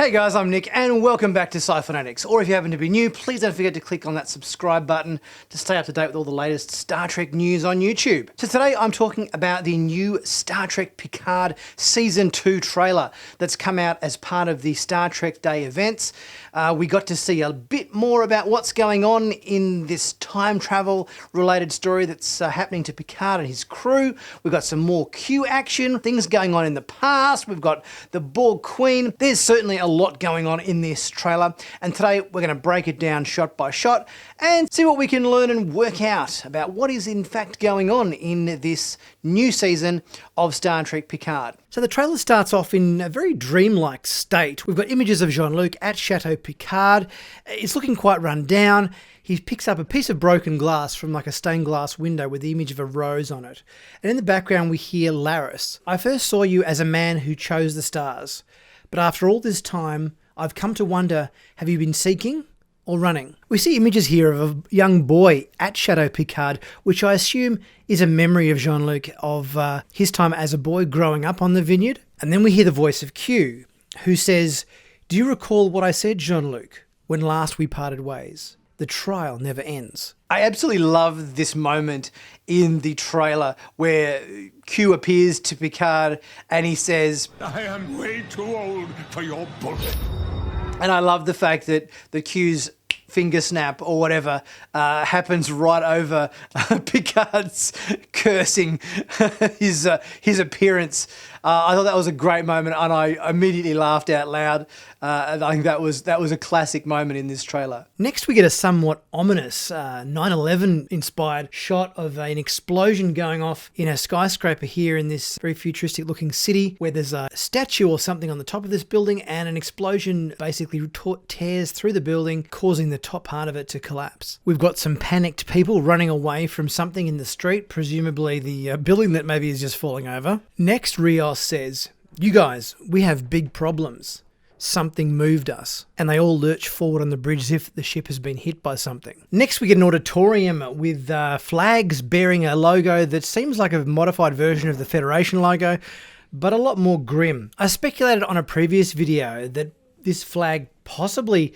Hey guys, I'm Nick and welcome back to Sci-Finatics. Or if you happen to be new, please don't forget to click on that subscribe button to stay up to date with all the latest Star Trek news on YouTube. So today I'm talking about the new Star Trek Picard Season 2 trailer that's come out as part of the Star Trek Day events. We got to see a bit more about what's going on in this time travel related story that's happening to Picard and his crew. We've got some more Q action, things going on in the past. We've got the Borg Queen. There's certainly a lot going on in this trailer, and today we're going to break it down shot by shot and see what we can learn and work out about what is in fact going on in this new season of Star Trek Picard. So the trailer starts off in a very dreamlike state. We've got images of Jean-Luc at Chateau Picard. It's looking quite run down. He picks up a piece of broken glass from like a stained glass window with the image of a rose on it. And in the background we hear Laris. I first saw you as a man who chose the stars. But after all this time, I've come to wonder, have you been seeking or running? We see images here of a young boy at Chateau Picard, which I assume is a memory of Jean-Luc of his time as a boy growing up on the vineyard. And then we hear the voice of Q, who says, "Do you recall what I said, Jean-Luc, when last we parted ways? The trial never ends." I absolutely love this moment in the trailer where Q appears to Picard and he says, I am way too old for your bullshit. And I love the fact that the Q's finger snap or whatever happens right over Picard's cursing his appearance. I thought that was a great moment and I immediately laughed out loud. And I think that was a classic moment in this trailer. Next we get a somewhat ominous 9/11 inspired shot of an explosion going off in a skyscraper here in this very futuristic looking city where there's a statue or something on the top of this building and an explosion basically tears through the building, causing the top part of it to collapse. We've got some panicked people running away from something in the street, presumably the building that maybe is just falling over. Next, Rios says, "You guys, we have big problems. Something moved us." And they all lurch forward on the bridge as if the ship has been hit by something. Next we get an auditorium with flags bearing a logo that seems like a modified version of the Federation logo, but a lot more grim. I speculated on a previous video that this flag possibly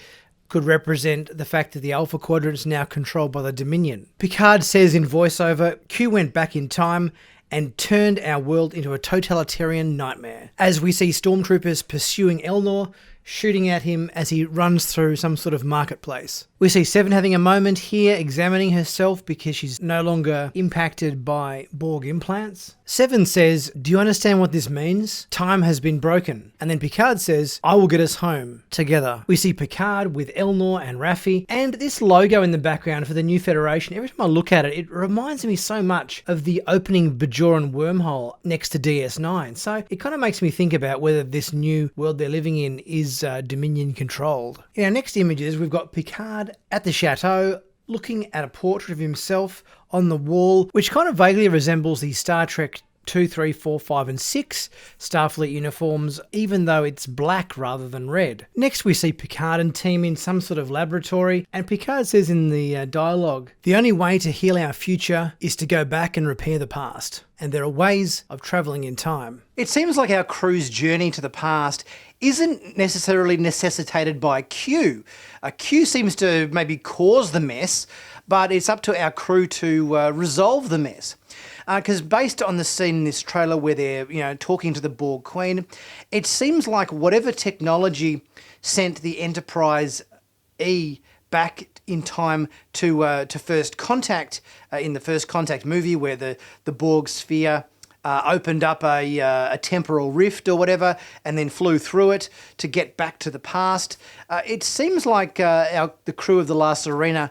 could represent the fact that the Alpha Quadrant is now controlled by the Dominion. Picard says in voiceover, "Q went back in time and turned our world into a totalitarian nightmare." As we see stormtroopers pursuing Elnor, shooting at him as he runs through some sort of marketplace. We see Seven having a moment here, examining herself because she's no longer impacted by Borg implants. Seven says, "Do you understand what this means? Time has been broken." And then Picard says, "I will get us home together." We see Picard with Elnor and Raffi, and this logo in the background for the new Federation, every time I look at it, it reminds me so much of the opening Bajoran wormhole next to DS9. So it kind of makes me think about whether this new world they're living in is Dominion controlled. In our next images, we've got Picard at the chateau looking at a portrait of himself on the wall, which kind of vaguely resembles the Star Trek 2, 3, 4, 5 and 6 Starfleet uniforms, even though it's black rather than red. Next we see Picard and team in some sort of laboratory, and Picard says in the dialogue, "The only way to heal our future is to go back and repair the past. And there are ways of travelling in time." It seems like our crew's journey to the past isn't necessarily necessitated by Q. Q seems to maybe cause the mess, but it's up to our crew to resolve the mess. Because based on the scene in this trailer where they're, talking to the Borg Queen, it seems like whatever technology sent the Enterprise E back in time to First Contact, in the First Contact movie where the Borg sphere opened up a temporal rift or whatever and then flew through it to get back to the past. It seems like the crew of the La Sirena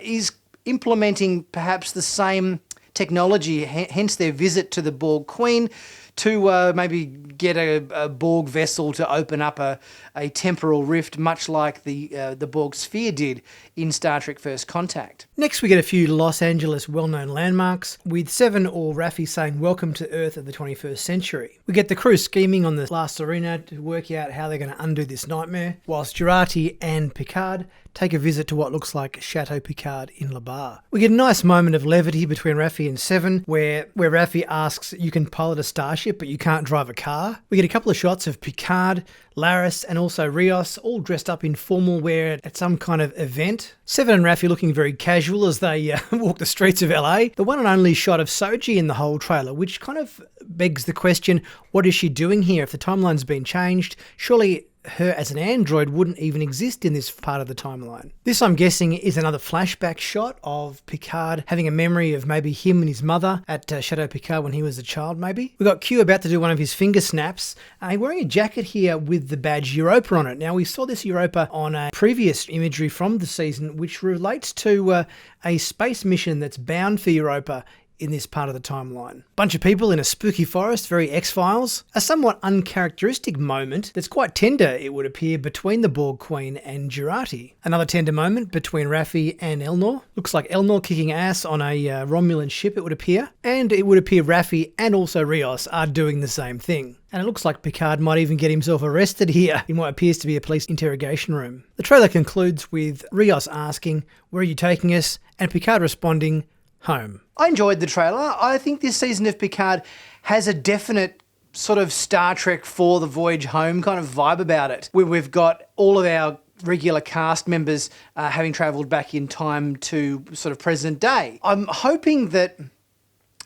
is implementing perhaps the same technology, hence their visit to the Borg Queen, to maybe get a Borg vessel to open up a temporal rift, much like the Borg sphere did in Star Trek First Contact. Next we get a few Los Angeles well-known landmarks, with Seven or Raffi saying "Welcome to Earth of the 21st century." We get the crew scheming on the La Sirena to work out how they're going to undo this nightmare, whilst Jurati and Picard take a visit to what looks like Chateau Picard in La Barre. We get a nice moment of levity between Raffi and Seven, where Raffi asks, "You can pilot a starship starship, but you can't drive a car. We get a couple of shots of Picard, Laris, and also Rios all dressed up in formal wear at some kind of event. Seven and Raffi looking very casual as they walk the streets of LA. The one and only shot of Soji in the whole trailer, which kind of begs the question, what is she doing here? If the timeline's been changed, surely her as an android wouldn't even exist in this part of the timeline. This, I'm guessing, is another flashback shot of Picard having a memory of maybe him and his mother at Chateau Picard when he was a child, maybe. We've got Q about to do one of his finger snaps. He's wearing a jacket here with the badge Europa on it. Now, we saw this Europa on a previous imagery from the season, which relates to a space mission that's bound for Europa in this part of the timeline. Bunch of people in a spooky forest, very X-Files. A somewhat uncharacteristic moment that's quite tender, it would appear, between the Borg Queen and Jurati. Another tender moment between Raffi and Elnor. Looks like Elnor kicking ass on a Romulan ship, it would appear. And it would appear Raffi and also Rios are doing the same thing. And it looks like Picard might even get himself arrested here in what appears to be a police interrogation room. The trailer concludes with Rios asking, "Where are you taking us?" and Picard responding, "Home." I enjoyed the trailer. I think this season of Picard has a definite sort of Star Trek for the Voyage Home kind of vibe about it, where we've got all of our regular cast members having travelled back in time to sort of present day. I'm hoping that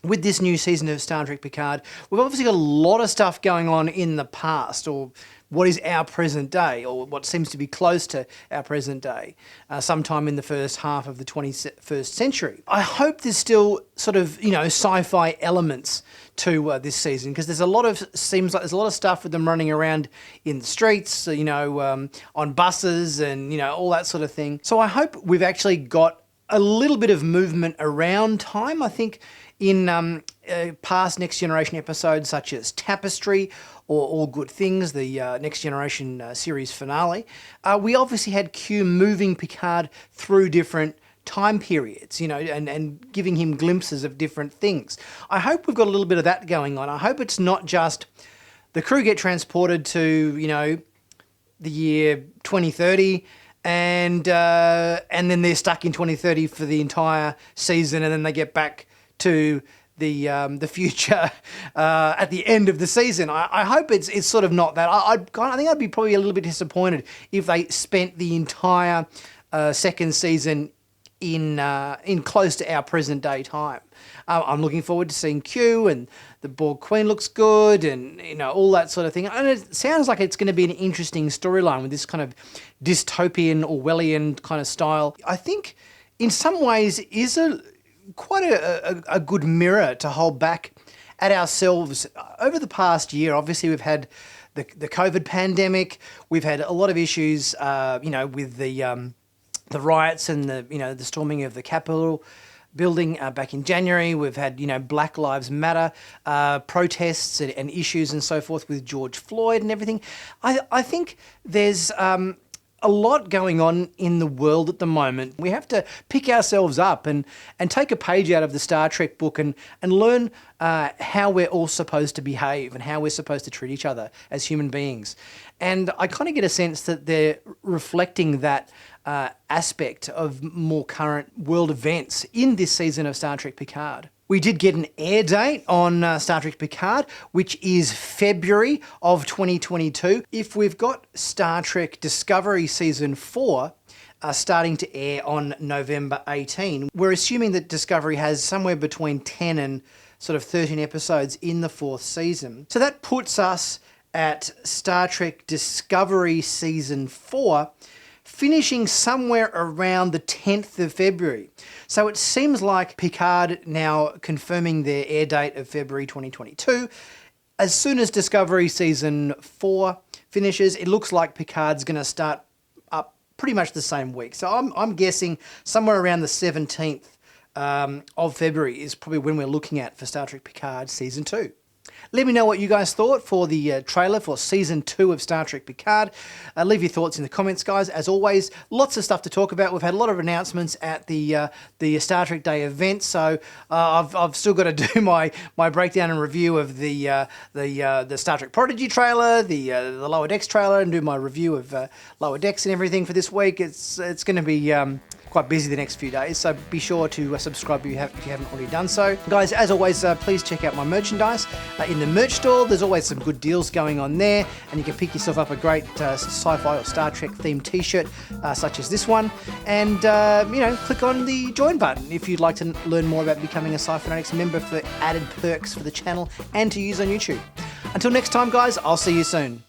with this new season of Star Trek Picard, we've obviously got a lot of stuff going on in the past, or what is our present day, or what seems to be close to our present day, sometime in the first half of the 21st century. I hope there's still sort of, sci-fi elements to this season, because seems like there's a lot of stuff with them running around in the streets, on buses and, all that sort of thing. So I hope we've actually got a little bit of movement around time. I think in past Next Generation episodes such as Tapestry or All Good Things, the Next Generation series finale, we obviously had Q moving Picard through different time periods, and giving him glimpses of different things. I hope we've got a little bit of that going on. I hope it's not just the crew get transported to, the year 2030 and then they're stuck in 2030 for the entire season, and then they get back to the future at the end of the season. I hope it's sort of not that. I think I'd be probably a little bit disappointed if they spent the entire second season in close to our present day time. I'm looking forward to seeing Q, and the Borg Queen looks good, and all that sort of thing. And it sounds like it's going to be an interesting storyline with this kind of dystopian Orwellian kind of style. I think in some ways is quite a good mirror to hold back at ourselves over the past year. Obviously, we've had the COVID pandemic. We've had a lot of issues, with the riots and the storming of the Capitol building back in January. We've had Black Lives Matter protests and issues and so forth with George Floyd and everything. I think there's a lot going on in the world at the moment. We have to pick ourselves up and take a page out of the Star Trek book and learn how we're all supposed to behave and how we're supposed to treat each other as human beings. And I kind of get a sense that they're reflecting that aspect of more current world events in this season of Star Trek Picard. We did get an air date on Star Trek Picard, which is February of 2022. If we've got Star Trek Discovery Season 4 starting to air on November 18, we're assuming that Discovery has somewhere between 10 and sort of 13 episodes in the fourth season. So that puts us at Star Trek Discovery Season 4, finishing somewhere around the 10th of February. So it seems like Picard now confirming their air date of February 2022. As soon as Discovery Season 4 finishes, it looks like Picard's going to start up pretty much the same week. So I'm guessing somewhere around the 17th of February is probably when we're looking at for Star Trek Picard Season 2. Let me know what you guys thought for the trailer for Season 2 of Star Trek Picard. Leave your thoughts in the comments, guys. As always, lots of stuff to talk about. We've had a lot of announcements at the Star Trek Day event, so I've still got to do my breakdown and review of the Star Trek Prodigy trailer, the Lower Decks trailer, and do my review of Lower Decks and everything for this week. It's going to be quite busy the next few days, so be sure to subscribe if you haven't already done so. Guys, as always, please check out my merchandise in in the merch store. There's always some good deals going on there, and you can pick yourself up a great sci-fi or Star Trek themed t-shirt such as this one, and click on the join button if you'd like to learn more about becoming a Sci-Finatics member for added perks for the channel and to use on YouTube. Until next time, guys, I'll see you soon.